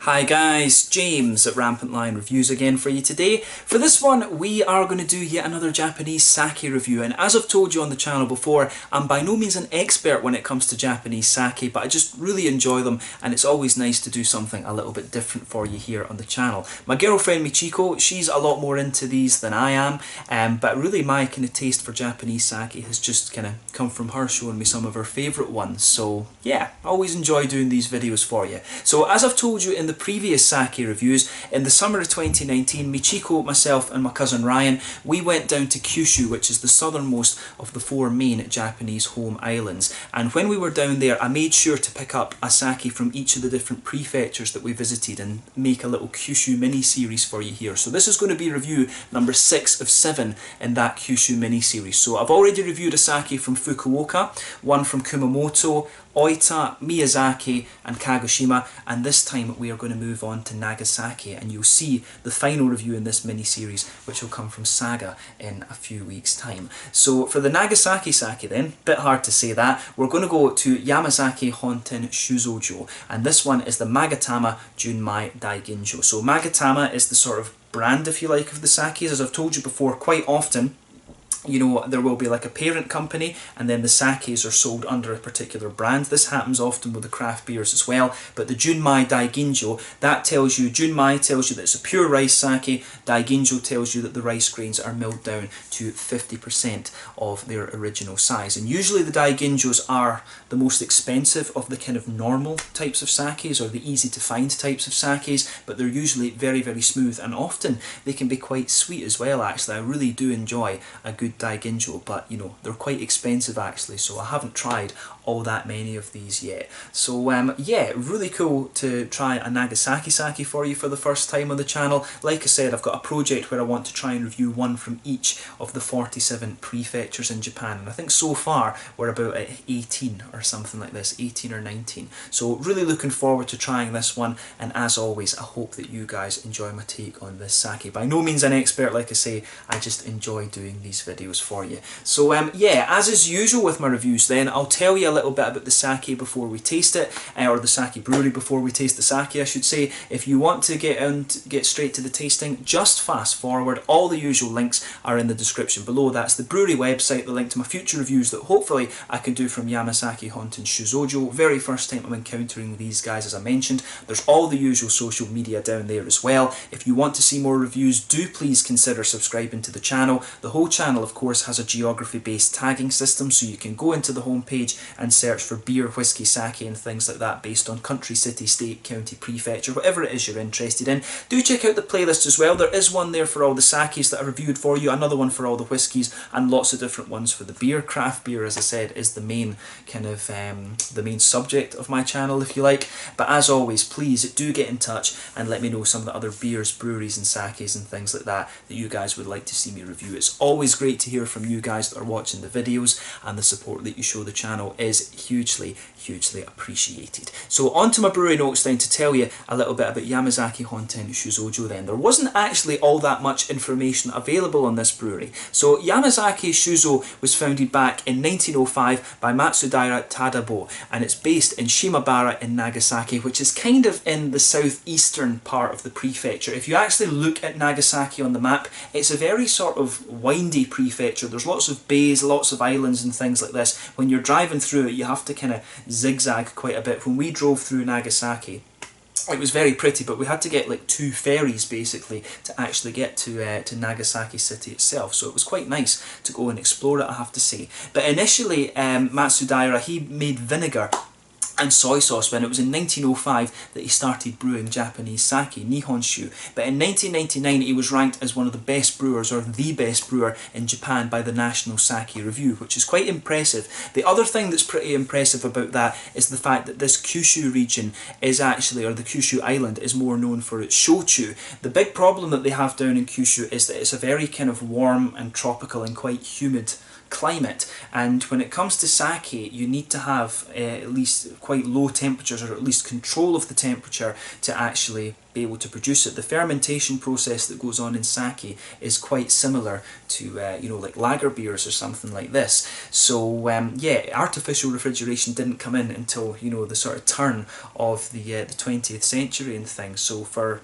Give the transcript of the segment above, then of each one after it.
Hi guys, James at RampantLionReviews again for you today. For this one we are going to do yet another Japanese sake review, and as I've told you on the channel before, I'm by no means an expert when it comes to Japanese sake, but I just really enjoy them and it's always nice to do something a little bit different for you here on the channel. My girlfriend Michiko, she's a lot more into these than I am, but really my kind of taste for Japanese sake has just kind of come from her showing me some of her favourite ones. So yeah, I always enjoy doing these videos for you. So as I've told you in the previous sake reviews, in the summer of 2019, Michiko, myself and my cousin Ryan, we went down to Kyushu, which is the southernmost of the four main Japanese home islands. And when we were down there, I made sure to pick up a sake from each of the different prefectures that we visited and make a little Kyushu mini-series for you here. So this is going to be review number 6 of 7 in that Kyushu mini-series. So I've already reviewed a sake from Fukuoka, one from Kumamoto, Oita, Miyazaki and Kagoshima, and this time we are going to move on to Nagasaki, and you'll see the final review in this mini-series, which will come from Saga in a few weeks' time. So for the Nagasaki sake then, bit hard to say that, we're going to go to Yamasaki Honten Shuzojo, and this one is the Magatama Junmai Daiginjo. So Magatama is the sort of brand, if you like, of the sakes. As I've told you before, quite often, you know, there will be like a parent company and then the sakes are sold under a particular brand. This happens often with the craft beers as well, but the Junmai Daiginjo, that tells you, Junmai tells you that it's a pure rice sake, Daiginjo tells you that the rice grains are milled down to 50% of their original size. And usually the Daiginjos are the most expensive of the kind of normal types of sakes, or the easy to find types of sakes, but they're usually very, very smooth, and often they can be quite sweet as well actually. I really do enjoy a good Daiginjo, but you know, they're quite expensive actually, so I haven't tried all that many of these yet. So yeah, really cool to try a Nagasaki sake for you for the first time on the channel. Like I said, I've got a project where I want to try and review one from each of the 47 prefectures in Japan, and I think so far we're about at 18 or something like this, 18 or 19. So really looking forward to trying this one, and as always I hope that you guys enjoy my take on this sake. By no means an expert, like I say, I just enjoy doing these videos for you. So yeah, as is usual with my reviews then, I'll tell you a little bit about the sake before we taste it, or the sake brewery before we taste the sake I should say. If you want to get straight to the tasting, just fast forward. All the usual links are in the description below. That's the brewery website, the link to my future reviews that hopefully I can do from Yamasaki Honten Shuzojo. Very first time I'm encountering these guys, as I mentioned. There's all the usual social media down there as well. If you want to see more reviews, do please consider subscribing to the channel. The whole channel of course has a geography based tagging system, so you can go into the homepage and search for beer, whiskey, sake and things like that based on country, city, state, county, prefecture, whatever it is you're interested in. Do check out the playlist as well. There is one there for all the sakes that I reviewed for you, another one for all the whiskies, and lots of different ones for the beer. Craft beer, as I said, is the main kind of the main subject of my channel, if you like. But as always, please do get in touch and let me know some of the other beers, breweries and sakes and things like that that you guys would like to see me review. It's always great to hear from you guys that are watching the videos, and the support that you show the channel is hugely appreciated. So on to my brewery notes then, to tell you a little bit about Yamasaki Honten Shuzojo then. There wasn't actually all that much information available on this brewery. So Yamasaki Shuzo was founded back in 1905 by Matsudaira Tadabo, and it's based in Shimabara in Nagasaki, which is kind of in the southeastern part of the prefecture. If you actually look at Nagasaki on the map, it's a very sort of windy prefecture. There's lots of bays, lots of islands and things like this. When you're driving through it, you have to kind of zigzag quite a bit. When we drove through Nagasaki, it was very pretty, but we had to get like 2 ferries basically to actually get to Nagasaki city itself, so it was quite nice to go and explore it, I have to say. But initially Matsudaira, he made vinegar and soy sauce when it was in 1905 that he started brewing Japanese sake, Nihonshu. But in 1999 he was ranked as one of the best brewers, or the best brewer in Japan, by the National Sake Review, which is quite impressive. The other thing that's pretty impressive about that is the fact that this Kyushu region is actually, or the Kyushu island, is more known for its shochu. The big problem that they have down in Kyushu is that it's a very kind of warm and tropical and quite humid climate. And when it comes to sake, you need to have at least quite low temperatures, or at least control of the temperature, to actually be able to produce it. The fermentation process that goes on in sake is quite similar to you know, like lager beers or something like this. So yeah, artificial refrigeration didn't come in until, you know, the sort of turn of the 20th century and things. So for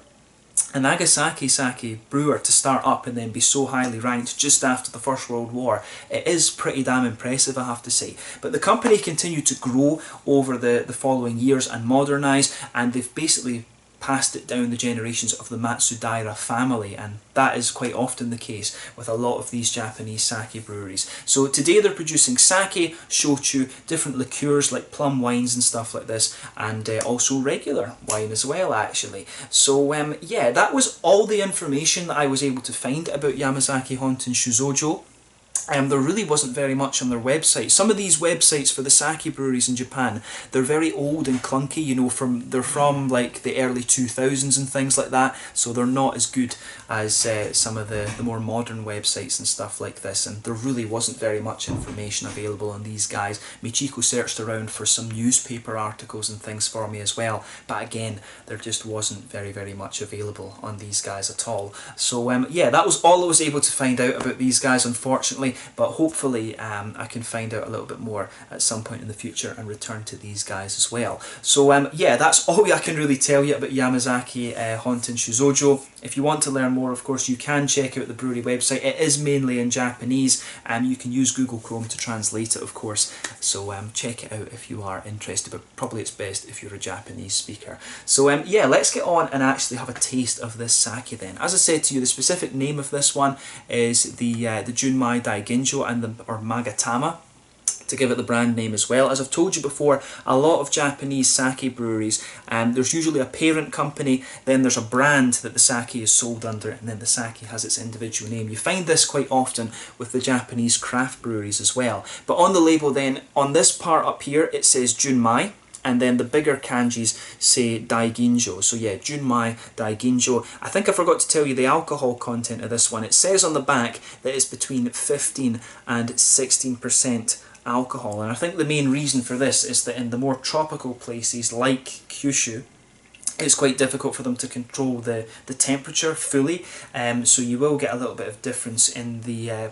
a Nagasaki sake brewer to start up and then be so highly ranked just after the First World War, it is pretty damn impressive, I have to say. But the company continued to grow over the following years and modernise, and they've basically passed it down the generations of the Matsudaira family, and that is quite often the case with a lot of these Japanese sake breweries. So today they're producing sake, shochu, different liqueurs like plum wines and stuff like this, and also regular wine as well, actually. So yeah, that was all the information that I was able to find about Yamasaki Honten Shuzojo. There really wasn't very much on their website. Some of these websites for the sake breweries in Japan, they're very old and clunky, you know, they're from like the early 2000s and things like that, so they're not as good as some of the more modern websites and stuff like this, and there really wasn't very much information available on these guys. Michiko searched around for some newspaper articles and things for me as well, but again, there just wasn't very much available on these guys at all. So yeah, that was all I was able to find out about these guys, unfortunately. But hopefully I can find out a little bit more at some point in the future and return to these guys as well. So yeah, that's all I can really tell you about Yamasaki Honten Shuzojo. If you want to learn more, of course, you can check out the brewery website. It is mainly in Japanese, and you can use Google Chrome to translate it, of course. So check it out if you are interested, but probably it's best if you're a Japanese speaker. So yeah, let's get on and actually have a taste of this sake then. As I said to you, the specific name of this one is the Junmai Daiginjo, or Magatama, to give it the brand name as well. As I've told you before, a lot of Japanese sake breweries, there's usually a parent company, then there's a brand that the sake is sold under, and then the sake has its individual name. You find this quite often with the Japanese craft breweries as well. But on the label then, on this part up here, it says Junmai, and then the bigger kanjis say Daiginjo. So yeah, Junmai Daiginjo. I think I forgot to tell you the alcohol content of this one. It says on the back that it's between 15 and 16% alcohol, and I think the main reason for this is that in the more tropical places like Kyushu, it's quite difficult for them to control the temperature fully, so you will get a little bit of difference in the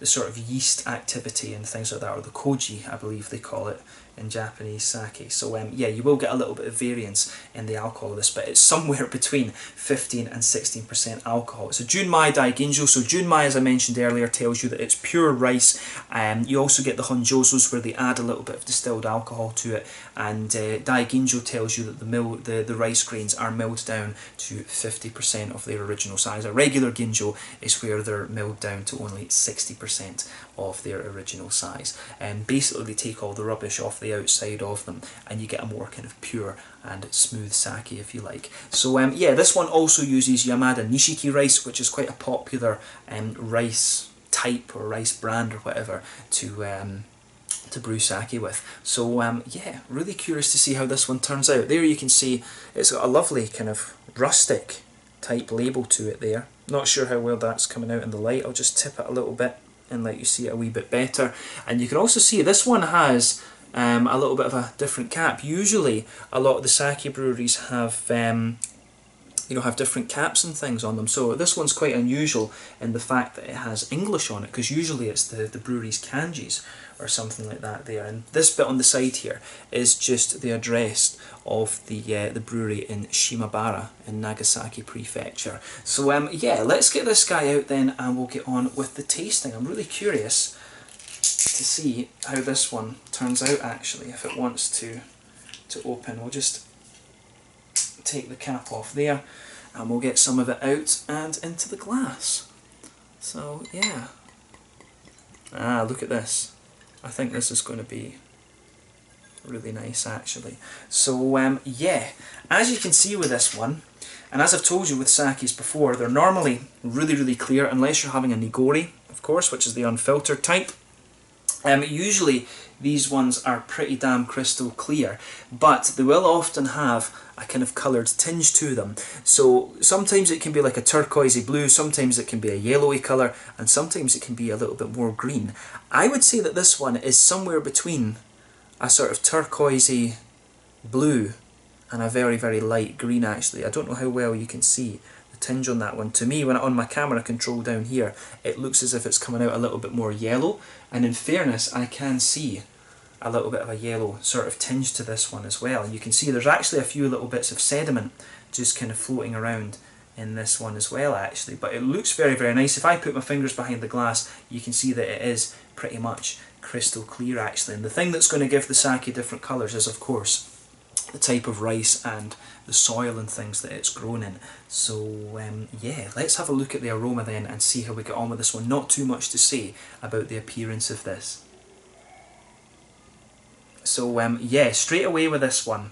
sort of yeast activity and things like that, or the koji, I believe they call it in Japanese sake. So yeah, you will get a little bit of variance in the alcohol of this, but it's somewhere between 15 and 16% alcohol. It's a Junmai Daiginjo. So Junmai, as I mentioned earlier, tells you that it's pure rice. You also get the Honjozos, where they add a little bit of distilled alcohol to it, and Daiginjo tells you that the rice grains are milled down to 50% of their original size. A regular ginjo is where they're milled down to only 60% of their original size, and basically they take all the rubbish off the outside of them, and you get a more kind of pure and smooth sake, if you like. So yeah, this one also uses Yamada Nishiki rice, which is quite a popular rice type or rice brand or whatever to brew sake with. So yeah, really curious to see how this one turns out. There you can see it's got a lovely kind of rustic type label to it there. Not sure how well that's coming out in the light. I'll just tip it a little bit and let you see it a wee bit better. And you can also see this one has a little bit of a different cap. Usually a lot of the sake breweries have you know, have different caps and things on them. So this one's quite unusual in the fact that it has English on it, because usually it's the brewery's kanjis or something like that there. And this bit on the side here is just the address of the brewery in Shimabara in Nagasaki Prefecture. So yeah, let's get this guy out then and we'll get on with the tasting. I'm really curious to see how this one turns out actually, if it wants to open. We'll just take the cap off there and we'll get some of it out and into the glass. So yeah, look at this. I think this is going to be really nice actually. So yeah, as you can see with this one, and as I've told you with sakes before, they're normally really clear unless you're having a nigori, of course, which is the unfiltered type. Usually these ones are pretty damn crystal clear, but they will often have a kind of coloured tinge to them. So sometimes it can be like a turquoisey blue, sometimes it can be a yellowy colour, and sometimes it can be a little bit more green. I would say that this one is somewhere between a sort of turquoisey blue and a very, very light green actually. I don't know how well you can see the tinge on that one. To me, when on my camera control down here, it looks as if it's coming out a little bit more yellow, and in fairness, I can see a little bit of a yellow sort of tinge to this one as well. You can see there's actually a few little bits of sediment just kind of floating around in this one as well actually, but it looks very, very nice. If I put my fingers behind the glass, you can see that it is pretty much crystal clear actually, and the thing that's going to give the sake different colours is of course the type of rice and the soil and things that it's grown in. So yeah, let's have a look at the aroma then and see how we get on with this one. Not too much to say about the appearance of this. So yeah, straight away with this one,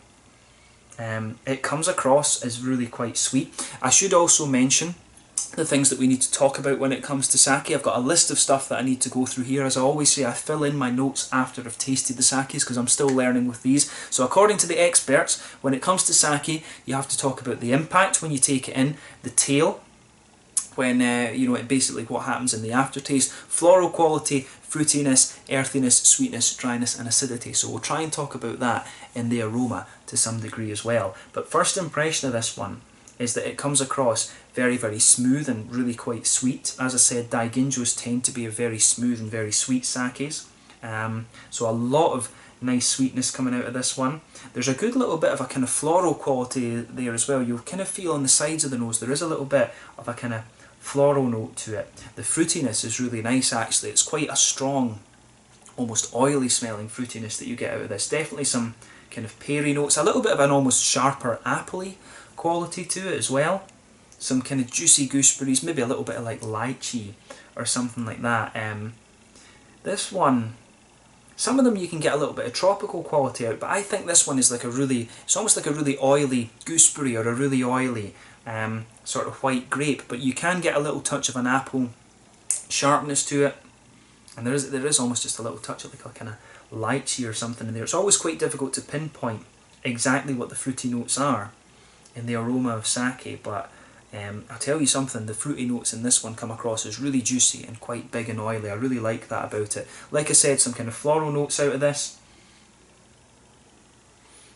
it comes across as really quite sweet. I should also mention the things that we need to talk about when it comes to sake. I've got a list of stuff that I need to go through here. As I always say, I fill in my notes after I've tasted the sakes because I'm still learning with these. So according to the experts, when it comes to sake, you have to talk about the impact when you take it in, the tail, when you know, it basically what happens in the aftertaste, floral quality, fruitiness, earthiness, sweetness, dryness and acidity. So we'll try and talk about that in the aroma to some degree as well. But first impression of this one is that it comes across very, very smooth and really quite sweet. As I said, Daiginjos tend to be a very smooth and very sweet sakes. So a lot of nice sweetness coming out of this one. There's a good little bit of a kind of floral quality there as well. You'll kind of feel on the sides of the nose there is a little bit of a kind of floral note to it. The fruitiness is really nice actually. It's quite a strong, almost oily smelling fruitiness that you get out of this. Definitely some kind of peary notes, a little bit of an almost sharper appley quality to it as well. Some kind of juicy gooseberries, maybe a little bit of like lychee or something like that. This one, some of them you can get a little bit of tropical quality out, but I think this one is like a really, it's almost like a really oily gooseberry or a really oily sort of white grape, but you can get a little touch of an apple sharpness to it, and there is almost just a little touch of like a kind of lychee or something in there. It's always quite difficult to pinpoint exactly what the fruity notes are in the aroma of sake, but I'll tell you something, the fruity notes in this one come across as really juicy and quite big and oily. I really like that about it. Like I said, some kind of floral notes out of this.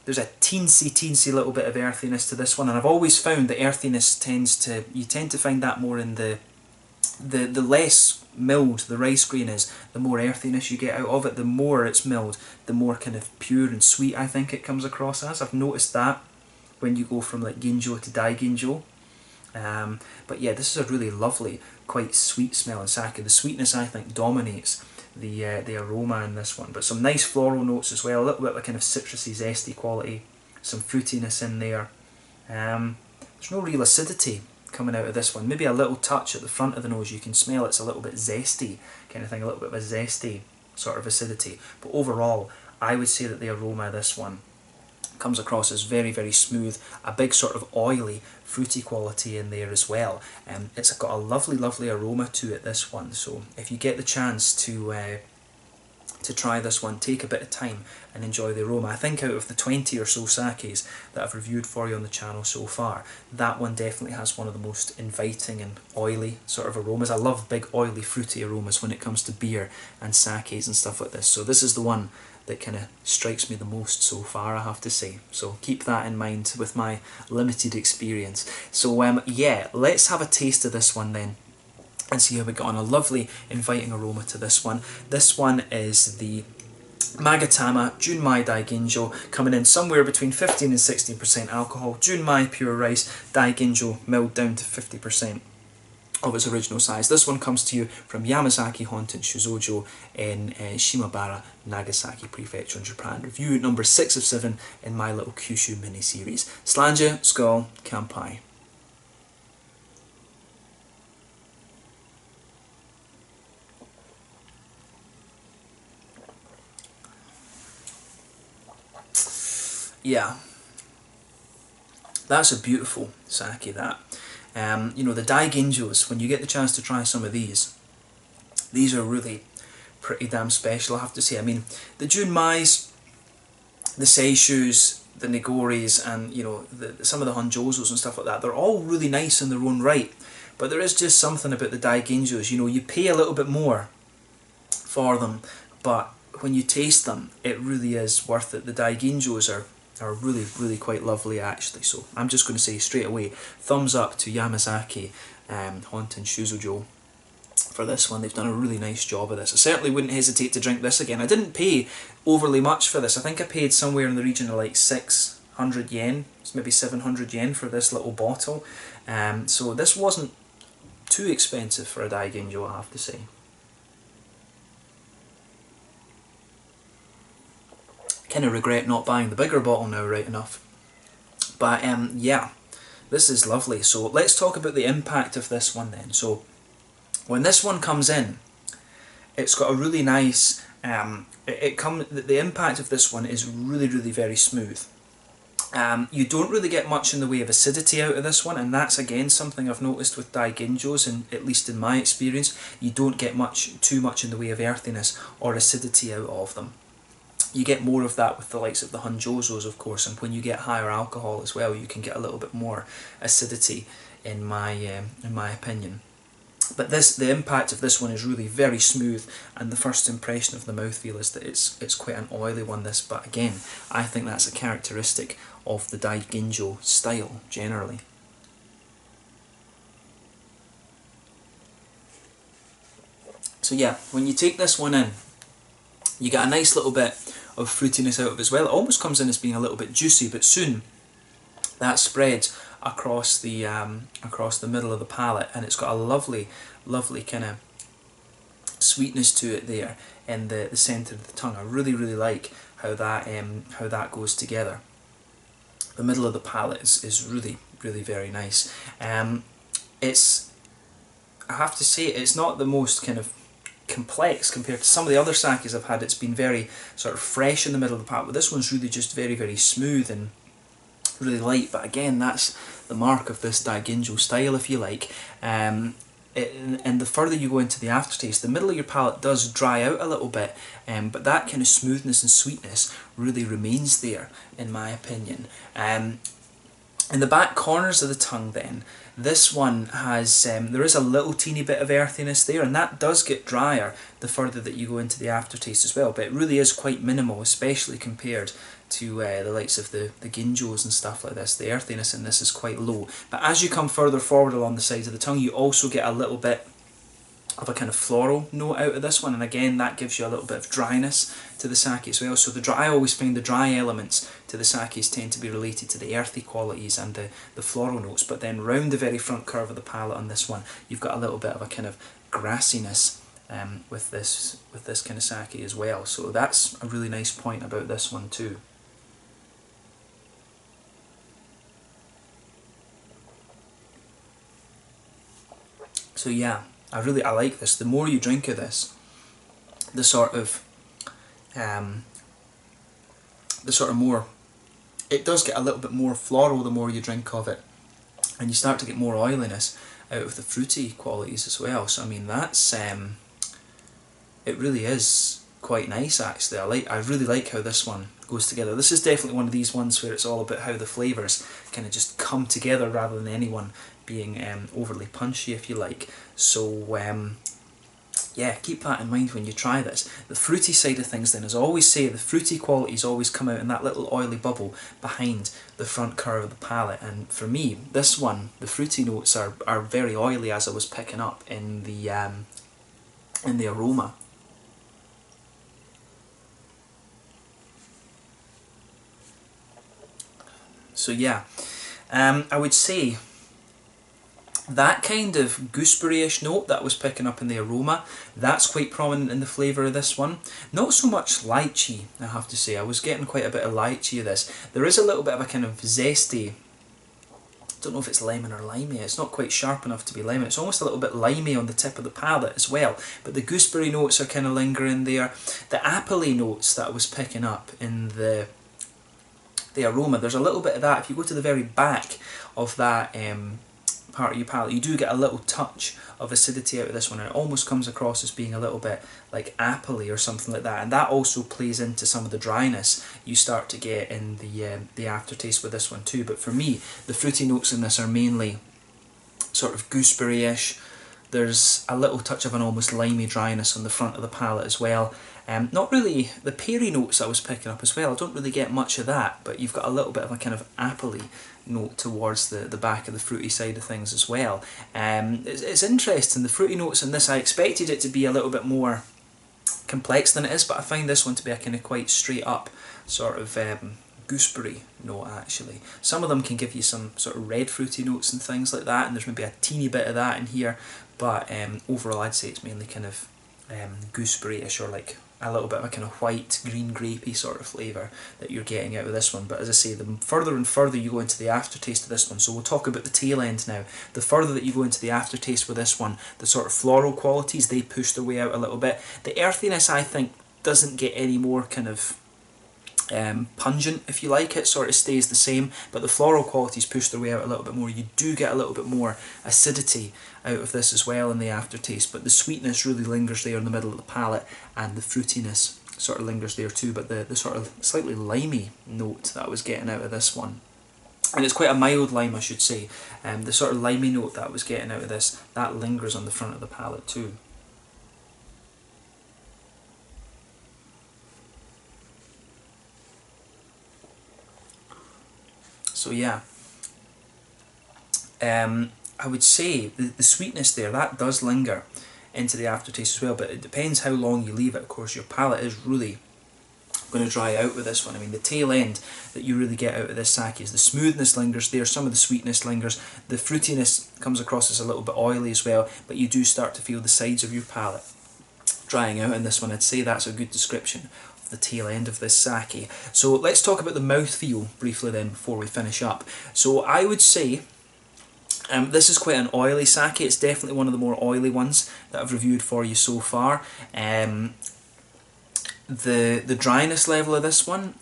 There's a teensy little bit of earthiness to this one, and I've always found that earthiness you tend to find that more in the less milled the rice grain is, the more earthiness you get out of it. The more it's milled, the more kind of pure and sweet I think it comes across as. I've noticed that when you go from like ginjo to daiginjo. But yeah, this is a really lovely, quite sweet smelling sake. The sweetness I think dominates the aroma in this one, but some nice floral notes as well, a little bit of a kind of citrusy, zesty quality, some fruitiness in there. There's no real acidity coming out of this one, maybe a little touch at the front of the nose, you can smell it's a little bit zesty kind of thing, a little bit of a zesty sort of acidity, but overall I would say that the aroma of this one comes across as very, very smooth, a big sort of oily, fruity quality in there as well. It's got a lovely, lovely aroma to it, this one, so if you get the chance to try this one, take a bit of time and enjoy the aroma. I think out of the 20 or so sakes that I've reviewed for you on the channel so far, that one definitely has one of the most inviting and oily sort of aromas. I love big, oily, fruity aromas when it comes to beer and sakes and stuff like this, so this is the one that kind of strikes me the most so far, I have to say. So keep that in mind with my limited experience. So yeah, let's have a taste of this one then and see how we get on. A lovely inviting aroma to this one. This one is the Magatama Junmai Daiginjo, coming in somewhere between 15 and 16% alcohol. Junmai pure rice, Daiginjo milled down to 50% of its original size. This one comes to you from Yamasaki Honten Shuzojo in Shimabara, Nagasaki Prefecture in Japan. Review number 6 of 7 in my little Kyushu mini-series. Slanja, Skål, Kampai. Yeah, that's a beautiful sake, that. You know, the Daiginjos, when you get the chance to try some of these are really pretty damn special, I have to say. I mean, the Junmais, the Seishus, the Nigoris, and you know some of the Honjozos and stuff like that, they're all really nice in their own right. But there is just something about the Daiginjos, you know, you pay a little bit more for them, but when you taste them, it really is worth it. The Daiginjos are really, really quite lovely actually. So I'm just going to say straight away, thumbs up to Yamasaki Honten Shuzojo for this one. They've done a really nice job of this. I certainly wouldn't hesitate to drink this again. I didn't pay overly much for this. I think I paid somewhere in the region of like 600 yen, maybe 700 yen for this little bottle. So this wasn't too expensive for a Daiginjo, I have to say. Kind of regret not buying the bigger bottle now, right enough. But yeah, this is lovely. So let's talk about the impact of this one then. So when this one comes in, it's got a really nice, the impact of this one is really, really very smooth. You don't really get much in the way of acidity out of this one, and that's again something I've noticed with Daiginjos, and at least in my experience, you don't get too much in the way of earthiness or acidity out of them. You get more of that with the likes of the Honjozos, of course, and when you get higher alcohol as well, you can get a little bit more acidity, in my opinion. But the impact of this one is really very smooth, and the first impression of the mouthfeel is that it's quite an oily one, this, but again, I think that's a characteristic of the Daiginjo style generally. So yeah, when you take this one in, you get a nice little bit of fruitiness out of it as well. It almost comes in as being a little bit juicy, but soon that spreads across the middle of the palate, and it's got a lovely, lovely kind of sweetness to it there in the centre of the tongue. I really, really like how that goes together. The middle of the palate is really, really very nice. It's, I have to say, it's not the most kind of complex compared to some of the other sakes I've had. It's been very sort of fresh in the middle of the palate, but this one's really just very, very smooth and really light. But again, that's the mark of this Daiginjo style, if you like. And the further you go into the aftertaste, the middle of your palate does dry out a little bit, but that kind of smoothness and sweetness really remains there, in my opinion. In the back corners of the tongue then, this one has, there is a little teeny bit of earthiness there, and that does get drier the further that you go into the aftertaste as well, but it really is quite minimal, especially compared to the likes of the ginjos and stuff like this. The earthiness in this is quite low, but as you come further forward along the sides of the tongue, you also get a little bit of a kind of floral note out of this one, and again that gives you a little bit of dryness to the sake as well. So I always find the dry elements to the sakes tend to be related to the earthy qualities and the floral notes, but then round the very front curve of the palate on this one, you've got a little bit of a kind of grassiness with this kind of sake as well. So that's a really nice point about this one too. So yeah, I like this. The more you drink of this, the sort of more, it does get a little bit more floral the more you drink of it, and you start to get more oiliness out of the fruity qualities as well. So I mean, that's it really is quite nice actually. I really like how this one goes together. This is definitely one of these ones where it's all about how the flavours kind of just come together rather than anyone being overly punchy, if you like. So yeah, keep that in mind when you try this. The fruity side of things then, as I always say, the fruity qualities always come out in that little oily bubble behind the front curve of the palate, and for me, this one, the fruity notes are very oily, as I was picking up in the aroma. So yeah, I would say that kind of gooseberry-ish note that I was picking up in the aroma, that's quite prominent in the flavour of this one. Not so much lychee, I have to say. I was getting quite a bit of lychee of this. There is a little bit of a kind of zesty, I don't know if it's lemon or limey, it's not quite sharp enough to be lemon. It's almost a little bit limey on the tip of the palate as well, but the gooseberry notes are kind of lingering there. The appley notes that I was picking up in the aroma, there's a little bit of that. If you go to the very back of that part of your palate, you do get a little touch of acidity out of this one, and it almost comes across as being a little bit like appley or something like that, and that also plays into some of the dryness you start to get in the aftertaste with this one too. But for me, the fruity notes in this are mainly sort of gooseberry-ish. There's a little touch of an almost limey dryness on the front of the palate as well. Not really the peary notes I was picking up as well, I don't really get much of that, but you've got a little bit of a kind of appley note towards the back of the fruity side of things as well. It's interesting, the fruity notes in this, I expected it to be a little bit more complex than it is, but I find this one to be a kind of quite straight up sort of gooseberry note actually. Some of them can give you some sort of red fruity notes and things like that, and there's maybe a teeny bit of that in here, but overall I'd say it's mainly kind of gooseberry-ish, or like a little bit of a kind of white, green, grapey sort of flavour that you're getting out of this one. But as I say, the further and further you go into the aftertaste of this one, so we'll talk about the tail end now, the further that you go into the aftertaste with this one, the sort of floral qualities, they push their way out a little bit. The earthiness, I think, doesn't get any more kind of pungent, if you like. It sort of stays the same, but the floral qualities push their way out a little bit more. You do get a little bit more acidity out of this as well in the aftertaste, but the sweetness really lingers there in the middle of the palate, and the fruitiness sort of lingers there too, but the sort of slightly limey note that I was getting out of this one, and it's quite a mild lime I should say, the sort of limey note that I was getting out of this, that lingers on the front of the palate too. So yeah, I would say the sweetness there, that does linger into the aftertaste as well, but it depends how long you leave it. Of course, your palate is really going to dry out with this one. I mean, the tail end that you really get out of this sake is the smoothness lingers there, some of the sweetness lingers, the fruitiness comes across as a little bit oily as well, but you do start to feel the sides of your palate drying out in this one. I'd say that's a good description of the tail end of this sake. So let's talk about the mouthfeel briefly then before we finish up. So I would say this is quite an oily sake. It's definitely one of the more oily ones that I've reviewed for you so far. The dryness level of this one,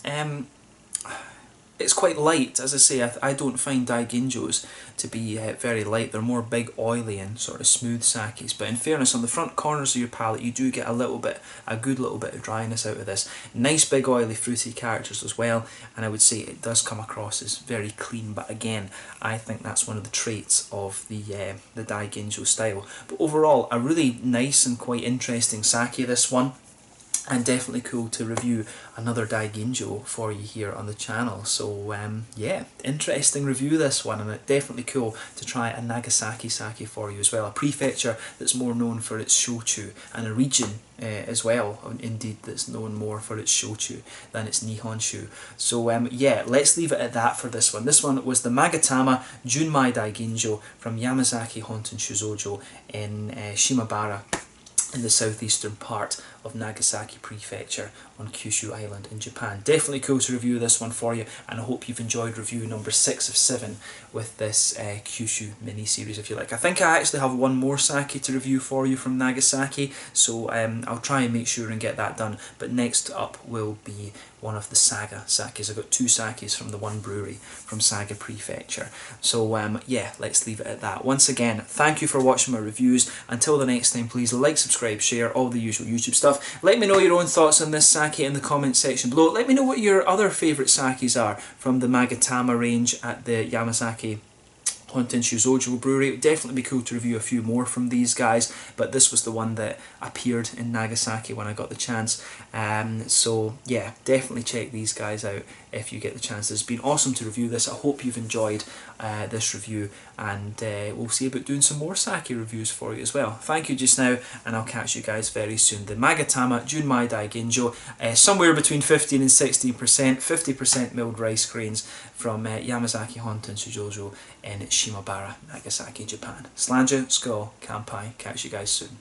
it's quite light. As I say, I don't find Daiginjos to be very light. They're more big, oily and sort of smooth sakes. But in fairness, on the front corners of your palate, you do get a good little bit of dryness out of this. Nice big oily fruity characters as well, and I would say it does come across as very clean. But again, I think that's one of the traits of the Daiginjo style. But overall, a really nice and quite interesting sake, this one. And definitely cool to review another Daiginjo for you here on the channel. So yeah, interesting review this one, and it's definitely cool to try a Nagasaki sake for you as well. A prefecture that's more known for its shochu, and a region as well, indeed, that's known more for its shochu than its Nihonshu. So yeah, let's leave it at that for this one. This one was the Magatama Junmai Daiginjo from Yamasaki Honten Shuzojo in Shimabara, in the southeastern part of Nagasaki Prefecture on Kyushu Island in Japan. Definitely cool to review this one for you, and I hope you've enjoyed review number 6 of 7 with this Kyushu mini-series, if you like. I think I actually have one more sake to review for you from Nagasaki, so I'll try and make sure and get that done, but next up will be one of the Saga sakes. I've got 2 sakes from the one brewery from Saga Prefecture. So yeah, let's leave it at that. Once again, thank you for watching my reviews. Until the next time, please like, subscribe, share, all the usual YouTube stuff. Let me know your own thoughts on this sake in the comments section below. Let me know what your other favourite sakes are from the Magatama range at the Yamasaki Honten Shuzojo brewery. It would definitely be cool to review a few more from these guys, but this was the one that appeared in Nagasaki when I got the chance. So yeah, definitely check these guys out if you get the chance. It's been awesome to review this. I hope you've enjoyed this review, and we'll see about doing some more sake reviews for you as well. Thank you just now, and I'll catch you guys very soon. The Magatama Junmai Daiginjo, somewhere between 15 and 16%, 50% milled rice grains from Yamasaki Honten Shuzojo in Shimabara, Nagasaki, Japan. Slanja, Skol, Kampai. Catch you guys soon.